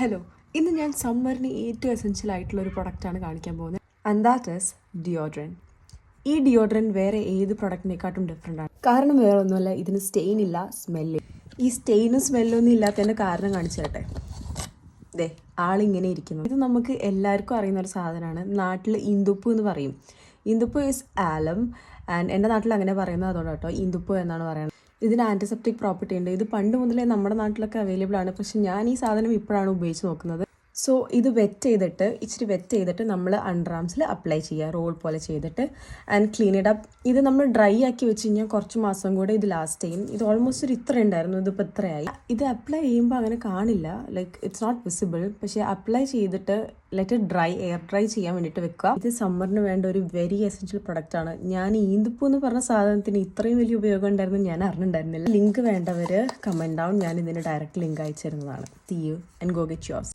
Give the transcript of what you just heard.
Hello, ഇന്ന് ഞാൻ സമ്മറിന് ഏറ്റവും എസെൻഷ്യൽ ആയിട്ടുള്ള ഒരു പ്രൊഡക്റ്റാണ് കാണിക്കാൻ പോകുന്നത്. And that is deodorant. ഈ ഡിയോഡ്രൻറ്റ് വേറെ ഏത് പ്രൊഡക്റ്റിനെക്കാട്ടും ഡിഫറെൻ്റ് ആണ്. കാരണം വേറെ ഒന്നുമല്ല, ഇതിന് സ്റ്റെയിൻ ഇല്ല, സ്മെല്ല്. ഈ സ്റ്റെയിനും സ്മെല്ലൊന്നും ഇല്ലാത്തതിൻ്റെ കാരണം കാണിച്ചു തരട്ടെ. ദേ ആളിങ്ങനെ ഇരിക്കുന്നു. ഇത് നമുക്ക് എല്ലാവർക്കും അറിയുന്ന ഒരു സാധനമാണ്. നാട്ടിൽ ഇന്ദുപ്പ് എന്ന് പറയും. ഇന്ദുപ്പ് ഈസ് ആലം ആൻഡ് എൻ്റെ നാട്ടിൽ അങ്ങനെ പറയുന്നത് അതുകൊണ്ട് കേട്ടോ, ഇന്ദുപ്പ് എന്നാണ് പറയുന്നത്. ഇതിന് ആൻറ്റിസെപ്റ്റിക് പ്രോപ്പർട്ടി ഉണ്ട്. ഇത് പണ്ട് മുതലേ നമ്മുടെ നാട്ടിലൊക്കെ അവൈലബിൾ ആണ്. പക്ഷെ ഞാൻ ഈ സാധനം ഇപ്പോഴാണ് ഉപയോഗിച്ച് നോക്കുന്നത്. സോ ഇത് ഇച്ചിരി വെറ്റ് ചെയ്തിട്ട് നമ്മൾ അണ്ടർ ആംസിൽ അപ്ലൈ ചെയ്യുക, റോൾ പോലെ ചെയ്തിട്ട് ആൻഡ് ക്ലീൻ ഇറ്റ് അപ്പ്. ഇത് നമ്മൾ ഡ്രൈ ആക്കി വെച്ച് കഴിഞ്ഞാൽ കുറച്ച് മാസം കൂടെ ഇത് ലാസ്റ്റ് ചെയ്യും. ഇത് ഓൾമോസ്റ്റ് ഒരു ഇത്ര ഉണ്ടായിരുന്നു, ഇതിപ്പോൾ ഇത്രയായി. ഇത് അപ്ലൈ ചെയ്യുമ്പോൾ അങ്ങനെ കാണില്ല, ലൈക്ക് ഇറ്റ്സ് നോട്ട് വിസിബിൾ. പക്ഷേ അപ്ലൈ ചെയ്തിട്ട് ലെറ്റ് എയർ ഡ്രൈ ചെയ്യാൻ വേണ്ടിയിട്ട് വെക്കുക. ഇത് സമ്മറിന് വേണ്ട ഒരു വെരി എസെൻഷ്യൽ പ്രൊഡക്റ്റ് ആണ്. ഞാൻ ഈന്തുപ്പൂ എന്ന് പറഞ്ഞ സാധനത്തിന് ഇത്രയും വലിയ ഉപയോഗം ഉണ്ടായിരുന്നു ഞാൻ അറിഞ്ഞിട്ടുണ്ടായിരുന്നില്ല. ലിങ്ക് വേണ്ടവർ കമൻറ്റ് ഡൗൺ, ഞാൻ ഇതിന് ഡയറക്റ്റ് ലിങ്ക് അയച്ചു തരുന്നതാണ്. See you and go get yours.